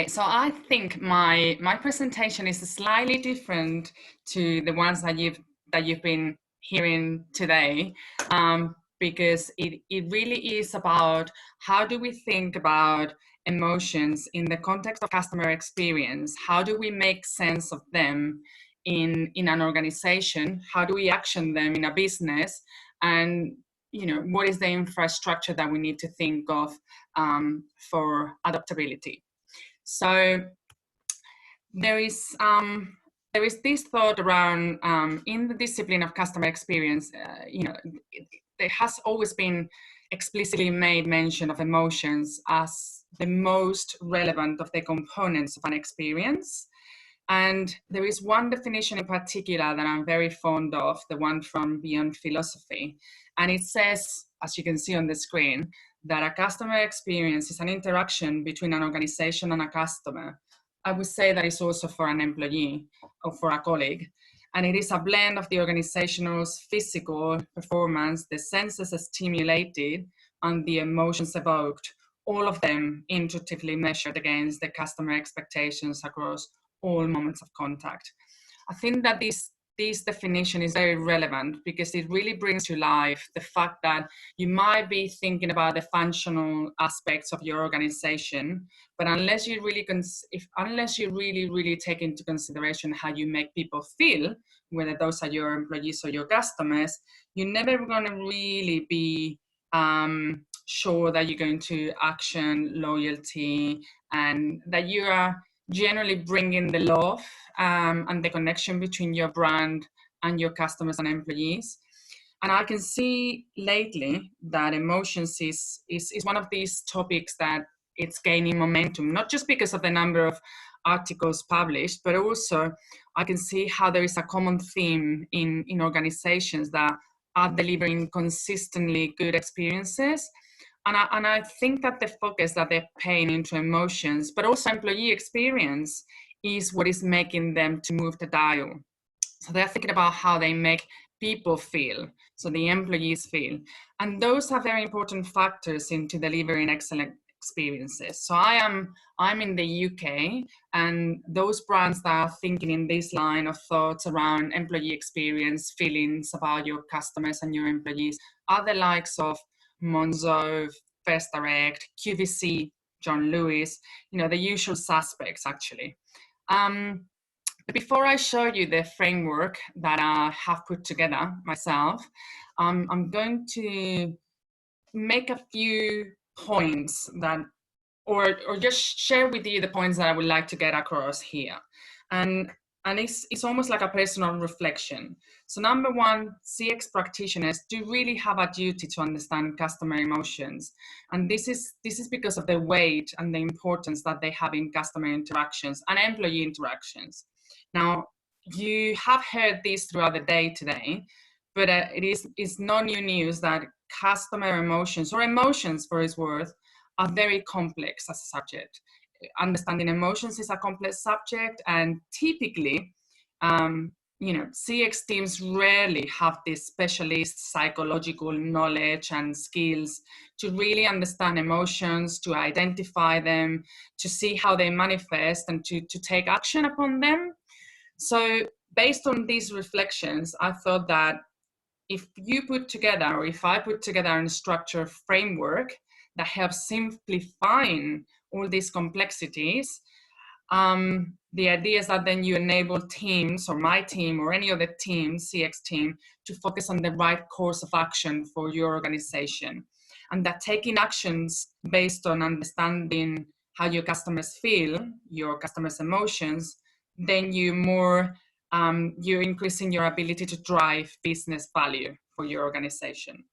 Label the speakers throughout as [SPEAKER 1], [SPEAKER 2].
[SPEAKER 1] Okay, so I think my presentation is slightly different to the ones that you've been hearing today, because it really is about how do we think about emotions in the context of customer experience. How do we make sense of them in an organization? How do we action them in a business? And what is the infrastructure that we need to think of for adaptability? So there is this thought around in the discipline of customer experience. There has always been explicitly made mention of emotions as the most relevant of the components of an experience. And there is one definition in particular that I'm very fond of, the one from Beyond Philosophy. And it says, as you can see on the screen, that a customer experience is an interaction between an organization and a customer. I would say that it's also for an employee or for a colleague. And it is a blend of the organization's physical performance, the senses stimulated, and the emotions evoked, all of them intuitively measured against the customer expectations across all moments of contact. I think that this definition is very relevant because it really brings to life the fact that you might be thinking about the functional aspects of your organization, but unless you really take into consideration how you make people feel, whether those are your employees or your customers, you're never going to really be sure that you're going to action loyalty and that you are generally bringing the love and the connection between your brand and your customers and employees. And I can see lately that emotions is one of these topics that it's gaining momentum, not just because of the number of articles published, but also I can see how there is a common theme in organizations that are delivering consistently good experiences. And I think that the focus that they're paying into emotions, but also employee experience, is what is making them to move the dial. So they're thinking about how they make people feel, so the employees feel. And those are very important factors into delivering excellent experiences. So I'm in the UK, and those brands that are thinking in this line of thoughts around employee experience, feelings about your customers and your employees, are the likes of Monzo, First Direct, QVC, John Lewis, the usual suspects actually. But before I show you the framework that I have put together myself, I'm going to make a few points that, or just share with you the points that I would like to get across here. And it's almost like a personal reflection. So number one, CX practitioners do really have a duty to understand customer emotions. And this is because of the weight and the importance that they have in customer interactions and employee interactions. Now, you have heard this throughout the day today, but it's no new news that customer emotions, or emotions for its worth, are very complex as a subject. Understanding emotions is a complex subject, and typically, CX teams rarely have this specialist psychological knowledge and skills to really understand emotions, to identify them, to see how they manifest, and to take action upon them. So based on these reflections, I thought that if I put together a structured framework that helps simplifying all these complexities, the idea is that then you enable teams, or my team or any other team, CX team, to focus on the right course of action for your organization. And that taking actions based on understanding how your customers feel, your customers' emotions, then you're increasing your ability to drive business value for your organization.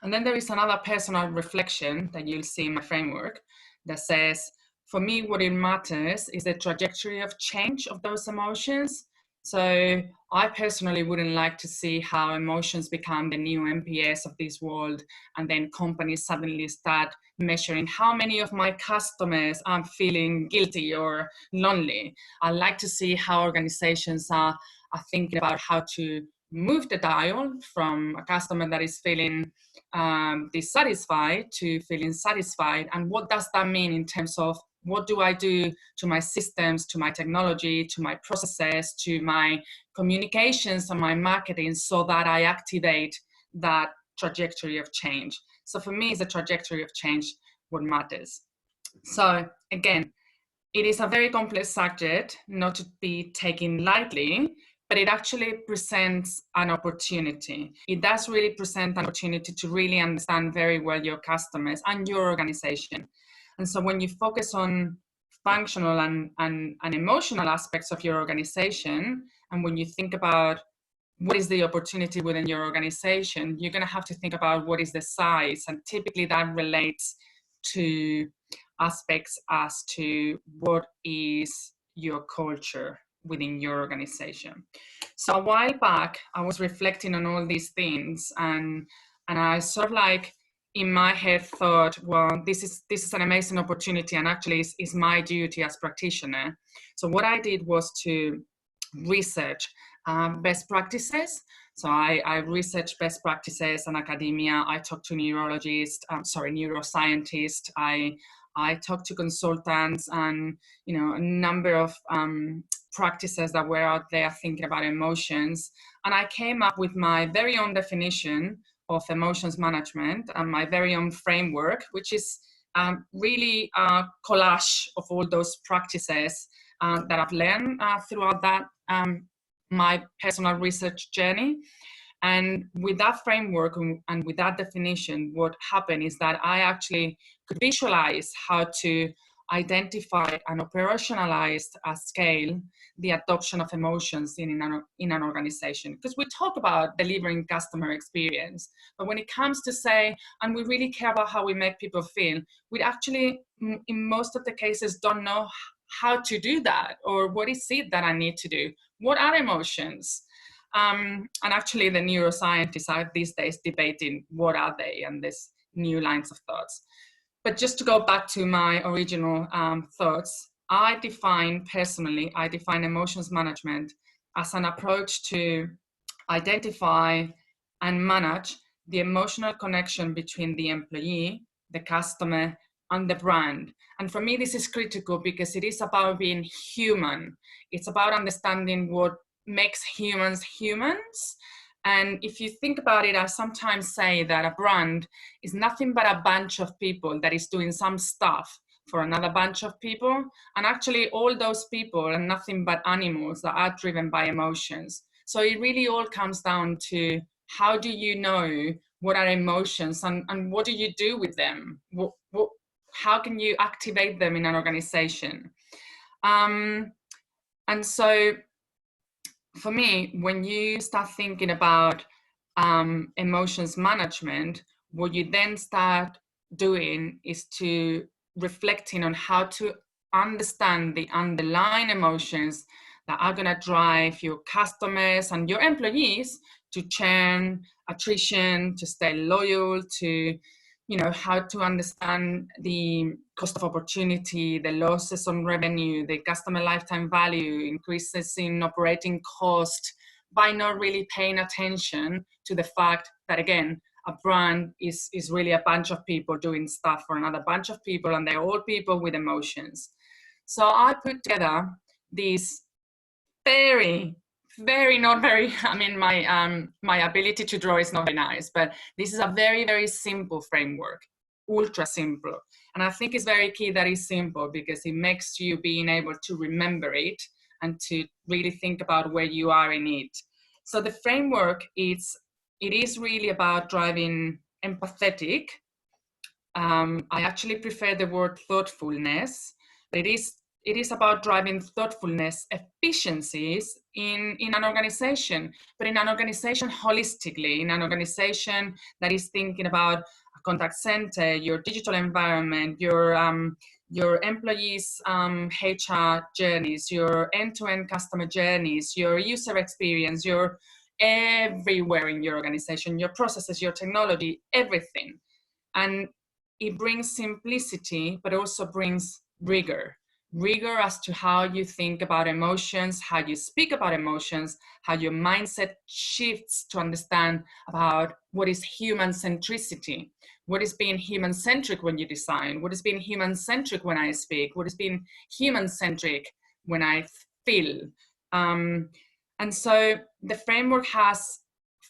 [SPEAKER 1] And then there is another personal reflection that you'll see in my framework that says, for me, what it matters is the trajectory of change of those emotions. So I personally wouldn't like to see how emotions become the new NPS of this world, and then companies suddenly start measuring how many of my customers are feeling guilty or lonely. I like to see how organizations are thinking about how to move the dial from a customer that is feeling dissatisfied to feeling satisfied, and what does that mean in terms of What do I do to my systems, to my technology, to my processes, to my communications and my marketing so that I activate that trajectory of change? So for me, it's the trajectory of change what matters. So again, it is a very complex subject, not to be taken lightly, but it actually presents an opportunity. It does really present an opportunity to really understand very well your customers and your organization. And so when you focus on functional and emotional aspects of your organization, and when you think about what is the opportunity within your organization, you're going to have to think about what is the size. And typically that relates to aspects as to what is your culture within your organization. So a while back, I was reflecting on all these things, and I sort of like in my head thought, well, this is an amazing opportunity, and actually is my duty as practitioner. So what I did was to research best practices. So I researched best practices in academia. I talked to neuroscientists. I talked to consultants and, you know, a number of practices that were out there thinking about emotions. And I came up with my very own definition of emotions management and my very own framework, which is really a collage of all those practices that I've learned throughout that my personal research journey. And with that framework and with that definition, what happened is that I actually could visualize how to identify and operationalize at scale the adoption of emotions in an organization. Because we talk about delivering customer experience, but when it comes to say, and we really care about how we make people feel, we actually, in most of the cases, don't know how to do that, or what is it that I need to do? What are emotions? And actually the neuroscientists are these days debating what are they, and there's new lines of thoughts. But just to go back to my original thoughts, I define emotions management as an approach to identify and manage the emotional connection between the employee, the customer, and the brand. And for me, this is critical because it is about being human. It's about understanding what makes humans humans. And if you think about it, I sometimes say that a brand is nothing but a bunch of people that is doing some stuff for another bunch of people. And actually all those people are nothing but animals that are driven by emotions. So it really all comes down to, how do you know what are emotions, and what do you do with them? How can you activate them in an organization? And so for me, when you start thinking about emotions management, what you then start doing is to reflecting on how to understand the underlying emotions that are going to drive your customers and your employees to churn, attrition, to stay loyal, to, you know, how to understand the cost of opportunity, the losses on revenue, the customer lifetime value, increases in operating cost, by not really paying attention to the fact that, again, a brand is really a bunch of people doing stuff for another bunch of people, and they're all people with emotions. So I put together these very, I mean, my ability to draw is not very nice, but this is a very, very simple framework, ultra simple. And I think it's very key that it's simple, because it makes you being able to remember it and to really think about where you are in it. So the framework, it is really about driving empathetic. I actually prefer the word thoughtfulness, but it is about driving thoughtfulness, efficiencies in an organization, but in an organization holistically, in an organization that is thinking about a contact center, your digital environment, your employees' HR journeys, your end-to-end customer journeys, your user experience, your everywhere in your organization, your processes, your technology, everything. And it brings simplicity, but also brings rigor, rigor as to how you think about emotions, how you speak about emotions, how your mindset shifts to understand about what is human centricity, what is being human centric when you design, what is being human centric when I speak, what is being human centric when I feel. And so the framework has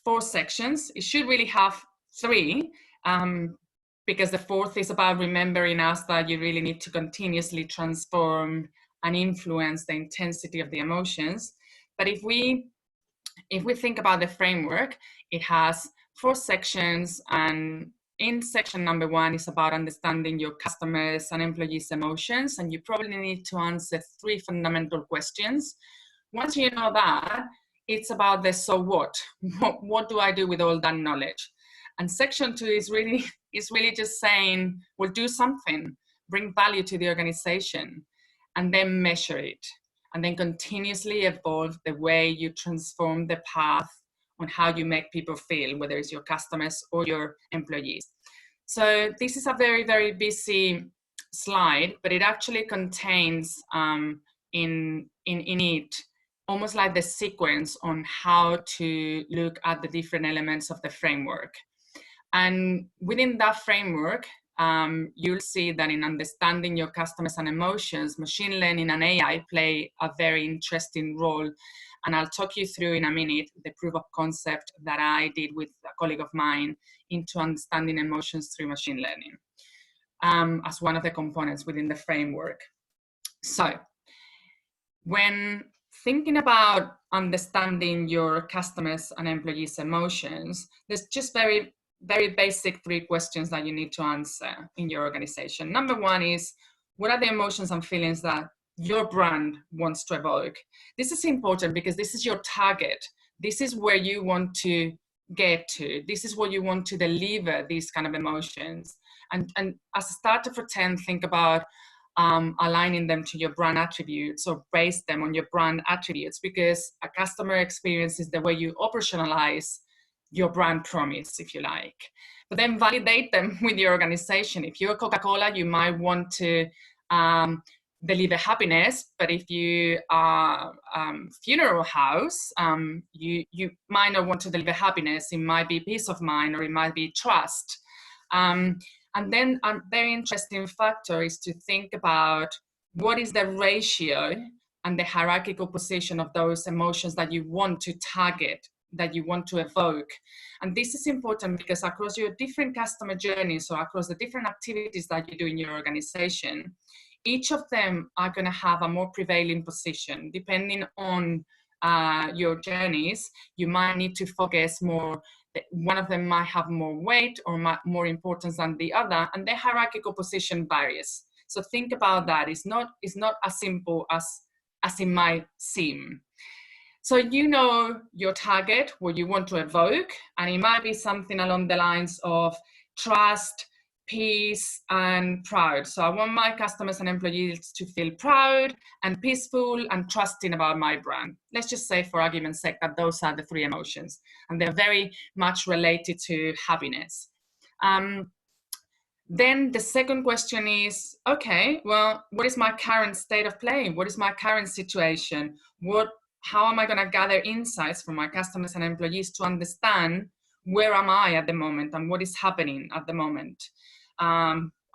[SPEAKER 1] 4 sections. It should really have 3. Because the 4th is about remembering us that you really need to continuously transform and influence the intensity of the emotions. But if we think about the framework, it has 4 sections, and in section number 1 is about understanding your customers' and employees' emotions, and you probably need to answer 3 fundamental questions. Once you know that, it's about the so what. What do I do with all that knowledge? And section 2 is really just saying, well, do something, bring value to the organization, and then measure it, and then continuously evolve the way you transform the path on how you make people feel, whether it's your customers or your employees. So this is a very, very busy slide, but it actually contains in it almost like the sequence on how to look at the different elements of the framework. And within that framework, you'll see that in understanding your customers and emotions, machine learning and AI play a very interesting role. And I'll talk you through in a minute the proof of concept that I did with a colleague of mine into understanding emotions through machine learning as one of the components within the framework. So when thinking about understanding your customers and employees' emotions, there's just very basic 3 questions that you need to answer in your organization. Number 1 is, what are the emotions and feelings that your brand wants to evoke? This is important because this is your target. This is where you want to get to. This is what you want to deliver, these kind of emotions. And as a starter for 10, think about aligning them to your brand attributes or base them on your brand attributes, because a customer experience is the way you operationalize your brand promise, if you like. But then validate them with your organization. If you're Coca-Cola, you might want to deliver happiness, but if you are funeral house, you might not want to deliver happiness. It might be peace of mind, or it might be trust. And then a very interesting factor is to think about what is the ratio and the hierarchical position of those emotions that you want to target, that you want to evoke. And this is important because across your different customer journeys, or across the different activities that you do in your organization, each of them are going to have a more prevailing position. Depending on your journeys, you might need to focus more. One of them might have more weight or more importance than the other, and the hierarchical position varies. So think about that. It's not as simple as it might seem. So you know your target, what you want to evoke, and it might be something along the lines of trust, peace, and proud. So I want my customers and employees to feel proud and peaceful and trusting about my brand. Let's just say, for argument's sake, that those are the 3 emotions, and they're very much related to happiness. Then the second question is, okay, well, what is my current state of play? What is my current situation? How am I going to gather insights from my customers and employees to understand where am I at the moment and what is happening at the moment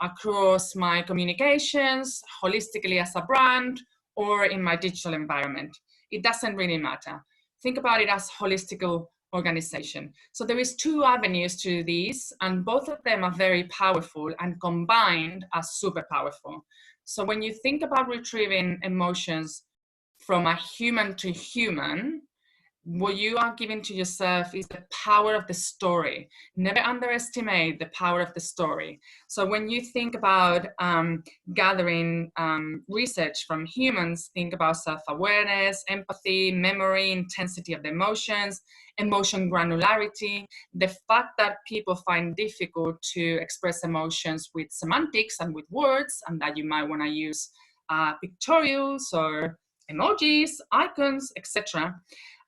[SPEAKER 1] across my communications, holistically as a brand, or in my digital environment? It doesn't really matter. Think about it as holistical organization. So there is 2 avenues to these, and both of them are very powerful, and combined are super powerful. So when you think about retrieving emotions from a human to human, what you are giving to yourself is the power of the story. Never underestimate the power of the story. So when you think about gathering research from humans, think about self-awareness, empathy, memory, intensity of the emotions, emotion granularity, the fact that people find difficult to express emotions with semantics and with words, and that you might want to use pictorials or emojis, icons, etc.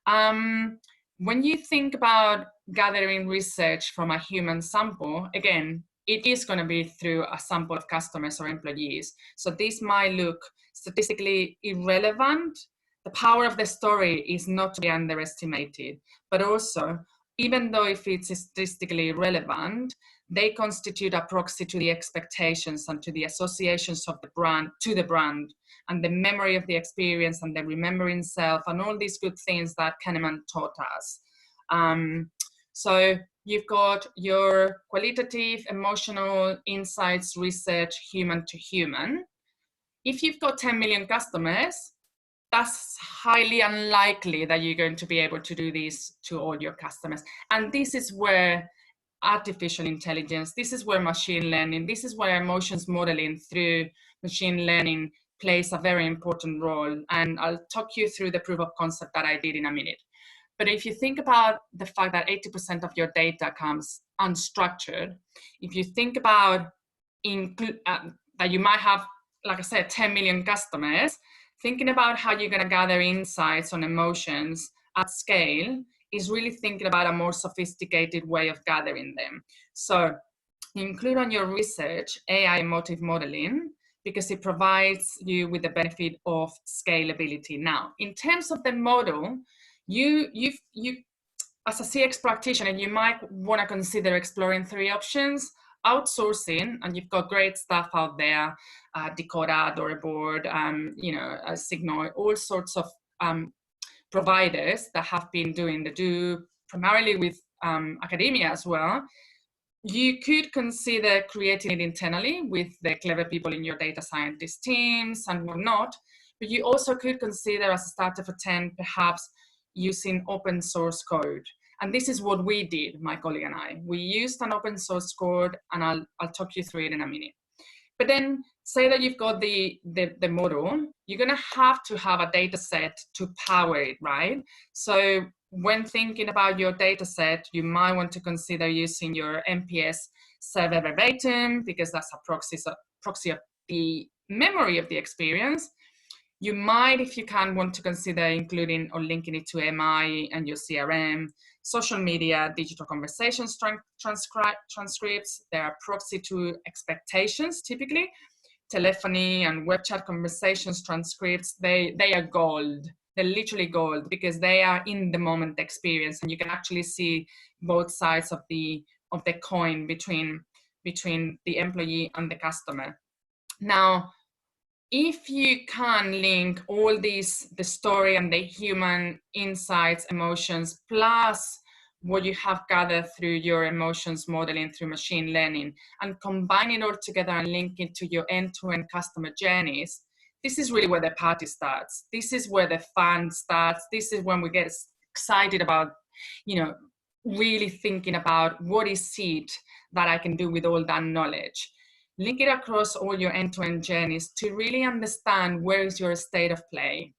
[SPEAKER 1] When you think about gathering research from a human sample, again, it is going to be through a sample of customers or employees. So this might look statistically irrelevant. The power of the story is not to be underestimated, but also, even though if it's statistically irrelevant, they constitute a proxy to the expectations and to the associations of the brand, to the brand, and the memory of the experience and the remembering self and all these good things that Kahneman taught us. So you've got your qualitative, emotional insights research, human to human. If you've got 10 million customers, that's highly unlikely that you're going to be able to do this to all your customers. And this is where artificial intelligence, this is where machine learning, this is where emotions modeling through machine learning plays a very important role. And I'll talk you through the proof of concept that I did in a minute. But if you think about the fact that 80% of your data comes unstructured, if you think about that you might have, like I said, 10 million customers, thinking about how you're going to gather insights on emotions at scale is really thinking about a more sophisticated way of gathering them. So include on your research AI emotive modeling, because it provides you with the benefit of scalability. Now, in terms of the model, you as a CX practitioner, you might want to consider exploring 3 options. Outsourcing, and you've got great stuff out there, Dakota, Adorable, Signal, all sorts of providers that have been doing the do primarily with academia as well. You could consider creating it internally with the clever people in your data scientist teams and whatnot, but you also could consider, as a starter for 10, perhaps using open source code. And this is what we did, my colleague and I. We used an open source code, and I'll talk you through it in a minute. But then say that you've got the model, you're gonna have to have a data set to power it, right? So when thinking about your data set, you might want to consider using your NPS survey verbatim, because that's a proxy of the memory of the experience. You might, if you can, want to consider including or linking it to MI and your CRM, social media, digital conversations transcripts. They are proxy to expectations, typically. Telephony and web chat conversations transcripts, they are gold. They're literally gold, because they are in the moment experience, and you can actually see both sides of the coin between the employee and the customer. Now, if you can link all these, the story and the human insights, emotions, plus what you have gathered through your emotions modeling through machine learning, and combine it all together and link it to your end-to-end customer journeys, this is really where the party starts. This is where the fun starts. This is when we get excited about, really thinking about what is it that I can do with all that knowledge. Link it across all your end-to-end journeys to really understand where is your state of play,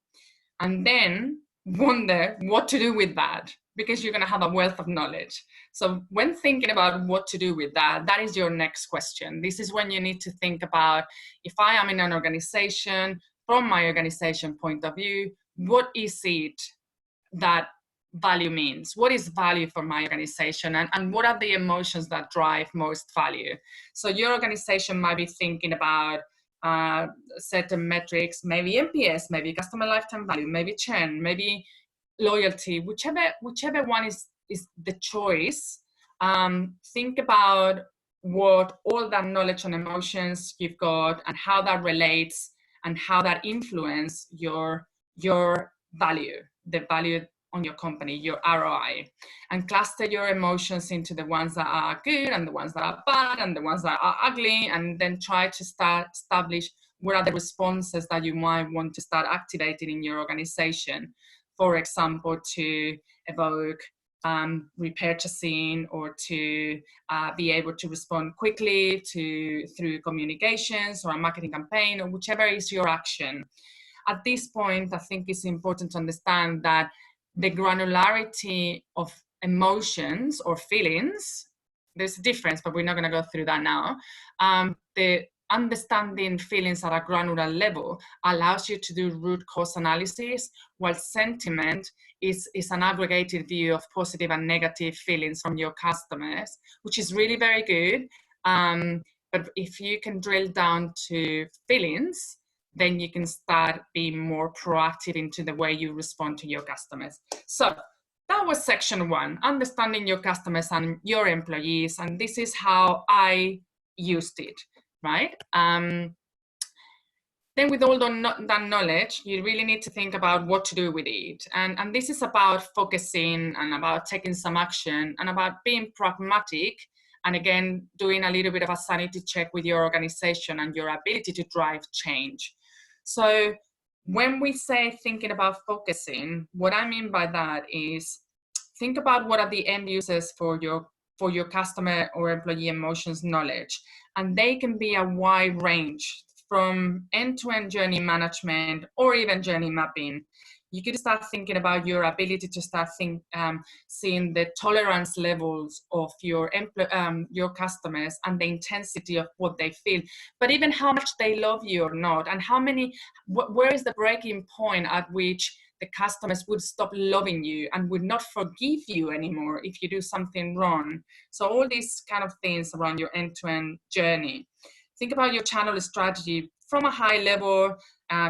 [SPEAKER 1] and then wonder what to do with that, because you're going to have a wealth of knowledge. So when thinking about what to do with that, that is your next question. This is when you need to think about, if I am in an organization, from my organization point of view, what is it that value means? What is value for my organization, and what are the emotions that drive most value? So your organization might be thinking about certain metrics, maybe NPS, maybe customer lifetime value, maybe churn, maybe loyalty, whichever one is the choice. Think about what all that knowledge and emotions you've got, and how that relates and how that influence your value, the value on your company, your ROI, and cluster your emotions into the ones that are good and the ones that are bad and the ones that are ugly, and then try to establish what are the responses that you might want to start activating in your organization. For example, to evoke repurchasing, or to be able to respond quickly through communications or a marketing campaign, or whichever is your action. At this point, I think it's important to understand that the granularity of emotions or feelings, there's a difference, but we're not going to go through that now. The understanding feelings at a granular level allows you to do root cause analysis, while sentiment is an aggregated view of positive and negative feelings from your customers, which is really very good. But if you can drill down to feelings, then you can start being more proactive into the way you respond to your customers. So that was section 1, understanding your customers and your employees. And this is how I used it, right? Then with all that knowledge, you really need to think about what to do with it. And this is about focusing and about taking some action and about being pragmatic. And again, doing a little bit of a sanity check with your organization and your ability to drive change. So when we say thinking about focusing, what I mean by that is think about what are the end users for your customer or employee emotions knowledge. And they can be a wide range, from end-to-end journey management or even journey mapping. You could start thinking about your ability to start seeing the tolerance levels of your customers and the intensity of what they feel, but even how much they love you or not, and where is the breaking point at which the customers would stop loving you and would not forgive you anymore if you do something wrong. So all these kind of things around your end-to-end journey. Think about your channel strategy from a high level,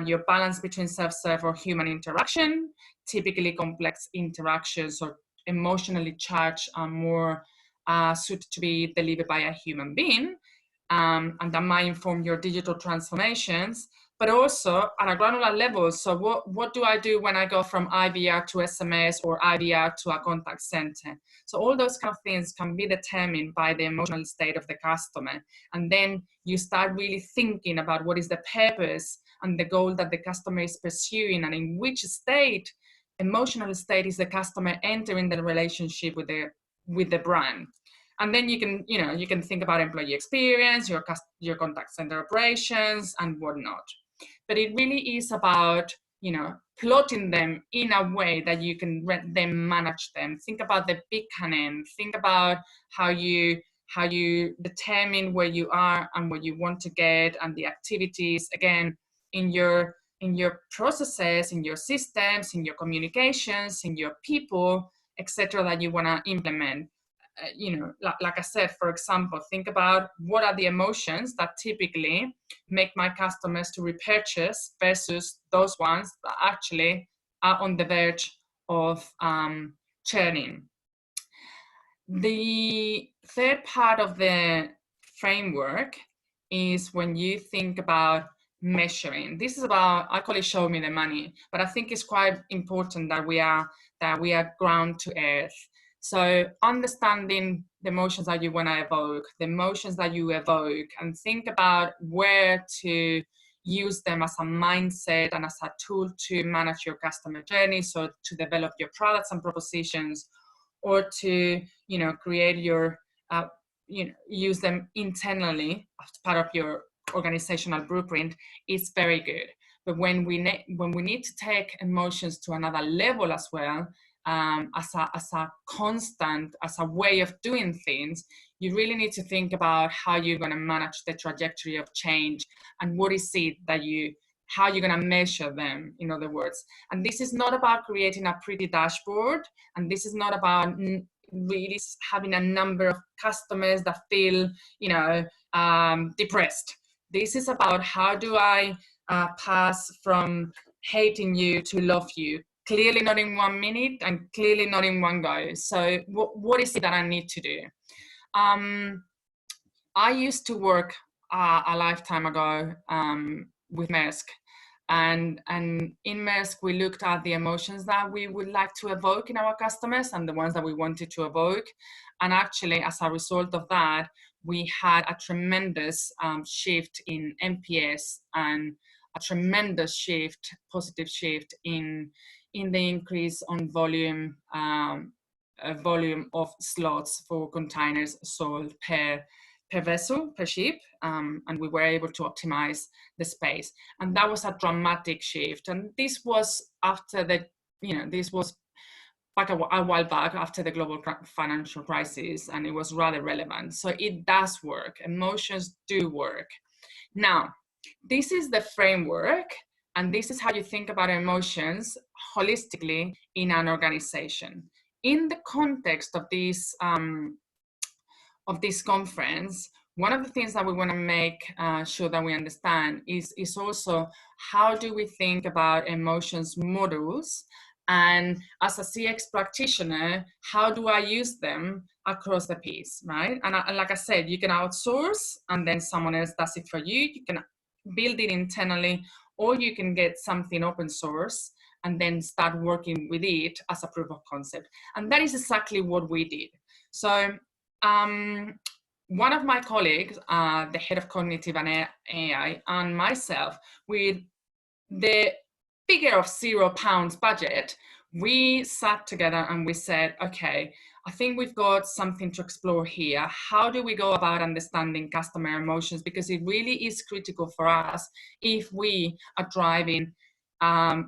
[SPEAKER 1] your balance between self-serve or human interaction. Typically complex interactions or emotionally charged are more suited to be delivered by a human being. And that might inform your digital transformations, but also at a granular level. So what do I do when I go from IVR to SMS or IVR to a contact center? So all those kind of things can be determined by the emotional state of the customer. And then you start really thinking about what is the purpose and the goal that the customer is pursuing, and in which emotional state is the customer entering the relationship with the brand. And then you can think about employee experience, your contact center operations and whatnot. But it really is about, plotting them in a way that you can then manage them. Think about the beacon. Think about how you determine where you are and where you want to get, and the activities, again, in your processes, in your systems, in your communications, in your people, etc., that you want to implement. Like I said, for example, think about what are the emotions that typically make my customers to repurchase versus those ones that actually are on the verge of churning. The third part of the framework is when you think about measuring. This is about, I call it show me the money, but I think it's quite important that we are ground to earth. So understanding the emotions that you want to evoke, the emotions that you evoke, and think about where to use them as a mindset and as a tool to manage your customer journey, so to develop your products and propositions, or to create your use them internally as part of your organizational blueprint, is very good. But when we need to take emotions to another level as well, as a constant, as a way of doing things, you really need to think about how you're going to manage the trajectory of change, and what is it that how you're going to measure them, in other words. And this is not about creating a pretty dashboard, and this is not about really having a number of customers that feel depressed. This is about how do I pass from hating you to love you. Clearly not in 1 minute and clearly not in one go. So what is it that I need to do? I used to work a lifetime ago with Maersk. And in Maersk, we looked at the emotions that we would like to evoke in our customers and the ones that we wanted to evoke. And actually, as a result of that, we had a tremendous shift in NPS and a tremendous shift, positive shift in the increase on volume of slots for containers sold per vessel, per ship, and we were able to optimize the space. And that was a dramatic shift. And this was after this was back a while back after the global financial crisis, and it was rather relevant. So it does work. Emotions do work. Now, this is the framework, and this is how you think about emotions holistically in an organization. In the context of this conference, one of the things that we want to make sure that we understand is also how do we think about emotions models, and as a CX practitioner, how do I use them across the piece, right? And like I said, you can outsource and then someone else does it for you. You can build it internally, or you can get something open source and then start working with it as a proof of concept. And that is exactly what we did. So one of my colleagues, the head of cognitive and AI, and myself, with the figure of £0 budget, we sat together and we said, okay, I think we've got something to explore here. How do we go about understanding customer emotions? Because it really is critical for us if we are driving,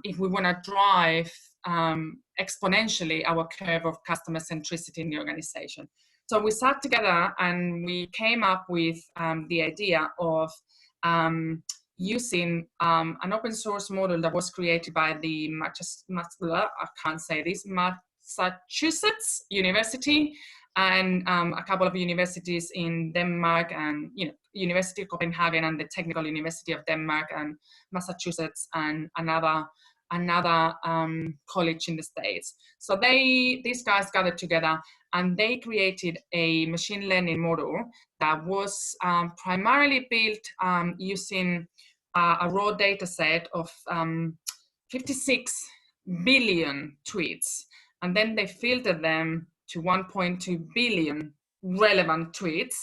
[SPEAKER 1] if we want to drive exponentially our curve of customer centricity in the organization. So we sat together and we came up with the idea of using an open source model that was created by the Massachusetts University and a couple of universities in Denmark, and University of Copenhagen and the Technical University of Denmark and Massachusetts and another college in the States. So these guys gathered together and they created a machine learning model that was primarily built using a raw data set of 56 billion tweets. And then they filtered them to 1.2 billion relevant tweets.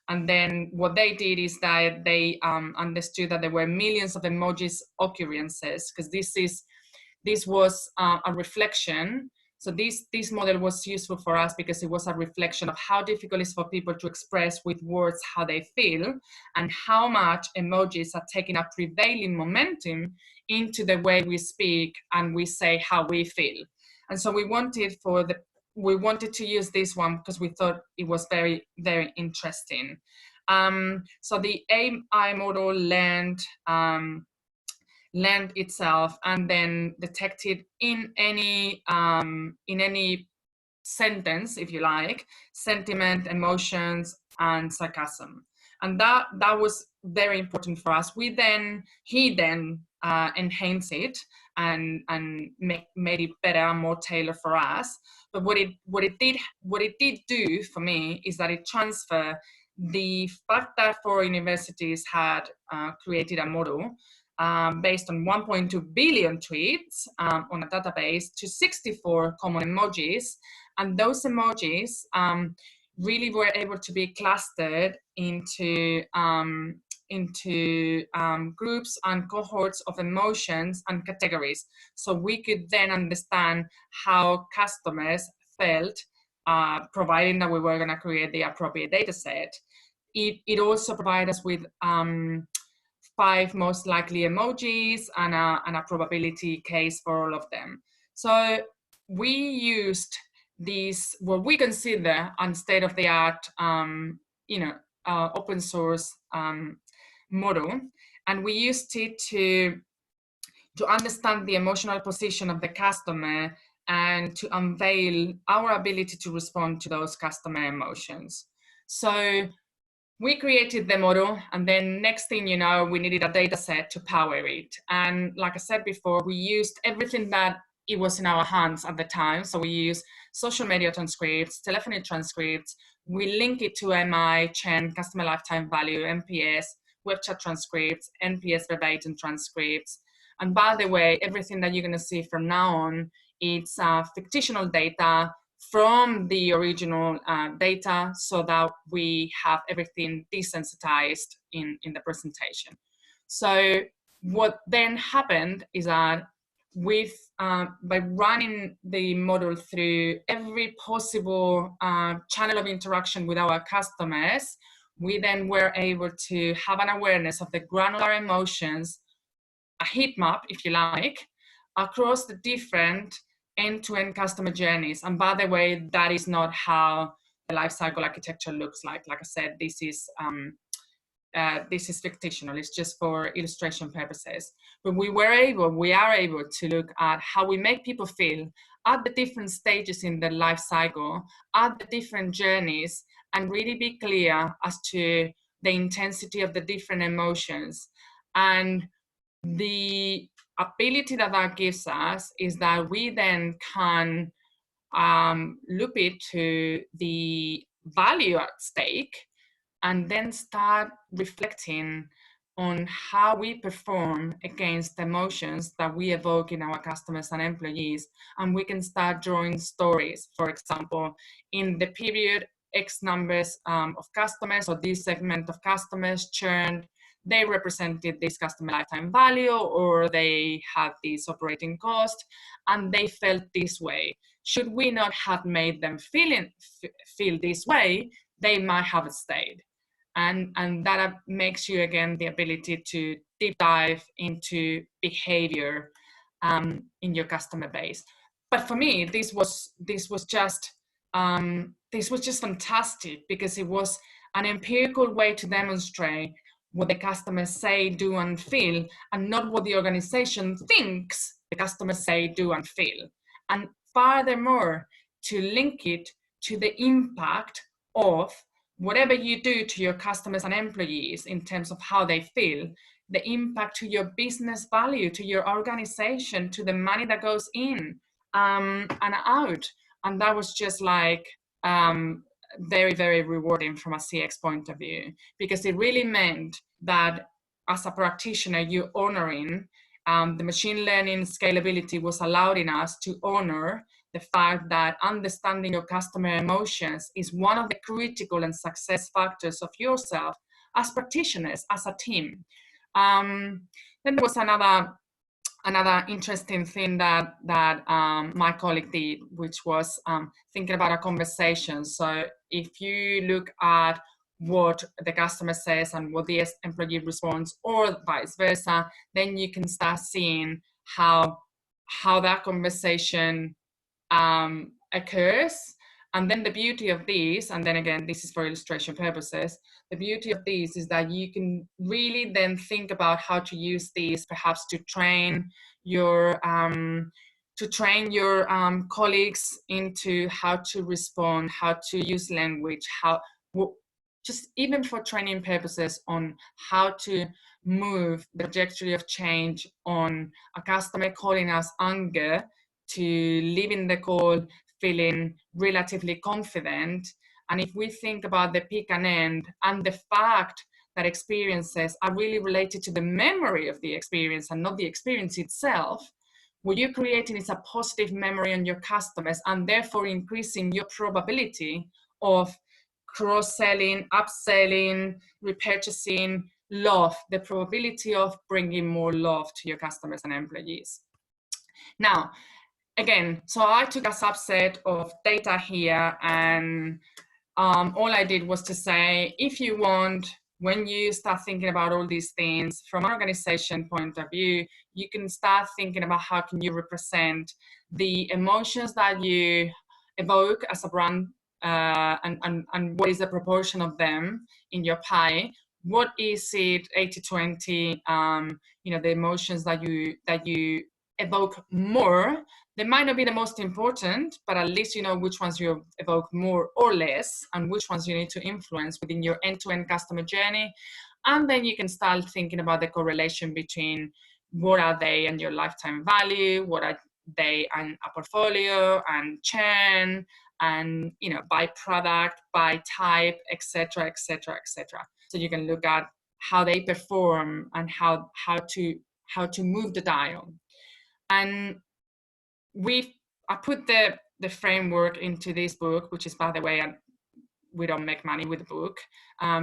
[SPEAKER 1] And then what they did is that they understood that there were millions of emojis occurrences, because this was a reflection. So this model was useful for us because it was a reflection of how difficult it is for people to express with words how they feel, and how much emojis are taking a prevailing momentum into the way we speak and we say how we feel. And so we wanted to use this one because we thought it was very, very interesting. So the AI model learned itself and then detected in any sentence, if you like, sentiment, emotions, and sarcasm. And that was very important for us. He then enhanced it and made it better and more tailored for us. But what it did do for me is that it transferred the fact that 4 universities had created a model based on 1.2 billion tweets on a database to 64 common emojis. And those emojis really were able to be clustered into groups and cohorts of emotions and categories. So we could then understand how customers felt, providing that we were going to create the appropriate data set. It also provided us with 5 most likely emojis and a probability case for all of them. So we used these, what we consider a state-of-the-art, open source model, and we used it to understand the emotional position of the customer and to unveil our ability to respond to those customer emotions. So we created the model, and then next thing you know, we needed a data set to power it. And like I said before, we used everything that it was in our hands at the time. So we used social media transcripts, telephony transcripts, we link it to MI, Chen, customer lifetime value, NPS, web chat transcripts, NPS verbatim transcripts. And by the way, everything that you're going to see from now on, it's fictional data from the original data, so that we have everything desensitized in the presentation. So what then happened is that by running the model through every possible channel of interaction with our customers, we then were able to have an awareness of the granular emotions, a heat map, if you like, across the different end-to-end customer journeys. And by the way, that is not how the lifecycle architecture looks like. Like I said, this is fictional. It's just for illustration purposes. But we are able to look at how we make people feel at the different stages in the life cycle, at the different journeys, and really be clear as to the intensity of the different emotions. And the ability that that gives us is that we then can loop it to the value at stake and then start reflecting on how we perform against the emotions that we evoke in our customers and employees. And we can start drawing stories. For example, in the period, X numbers of customers, or this segment of customers churned, they represented this customer lifetime value, or they had this operating cost, and they felt this way. Should we not have made them feel this way, they might have stayed. And that makes you, again, the ability to deep dive into behavior in your customer base. But for me, this was just fantastic, because it was an empirical way to demonstrate what the customers say, do, and feel, and not what the organization thinks the customers say, do, and feel. And furthermore, to link it to the impact of whatever you do to your customers and employees in terms of how they feel, the impact to your business value, to your organization, to the money that goes in and out. And that was just like very, very rewarding from a CX point of view, because it really meant that as a practitioner, you're honoring the machine learning scalability was allowing us to honor the fact that understanding your customer emotions is one of the critical and success factors of yourself as practitioners, as a team. Then there was another interesting thing that my colleague did, which was thinking about a conversation. So if you look at what the customer says and what the employee responds, or vice versa, then you can start seeing how that conversation occurs. And then the beauty of this, and then again, this is for illustration purposes, the beauty of this is that you can really then think about how to use these perhaps to train your colleagues into how to respond, how to use language, just even for training purposes on how to move the trajectory of change on a customer calling us anger to leaving the call feeling relatively confident. And if we think about the peak and end, and the fact that experiences are really related to the memory of the experience and not the experience itself, what you're creating is a positive memory on your customers, and therefore increasing your probability of cross-selling, upselling, repurchasing, love, the probability of bringing more love to your customers and employees. Now, again, so I took a subset of data here, and all I did was to say, if you want, when you start thinking about all these things from an organization point of view, you can start thinking about how can you represent the emotions that you evoke as a brand, and what is the proportion of them in your pie. What is it 80-20, the emotions that you evoke more. They might not be the most important, but at least you know which ones you evoke more or less, and which ones you need to influence within your end-to-end customer journey. And then you can start thinking about the correlation between what are they and your lifetime value, what are they and a portfolio, and churn, and by product, by type, etc., etc., etc. So you can look at how they perform and how to move the dial. And I put the framework into this book, which is, by the way, we don't make money with the book.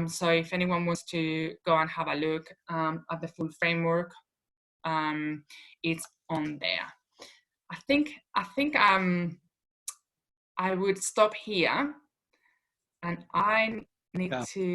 [SPEAKER 1] So if anyone wants to go and have a look at the full framework, it's on there. I think I would stop here, and I need to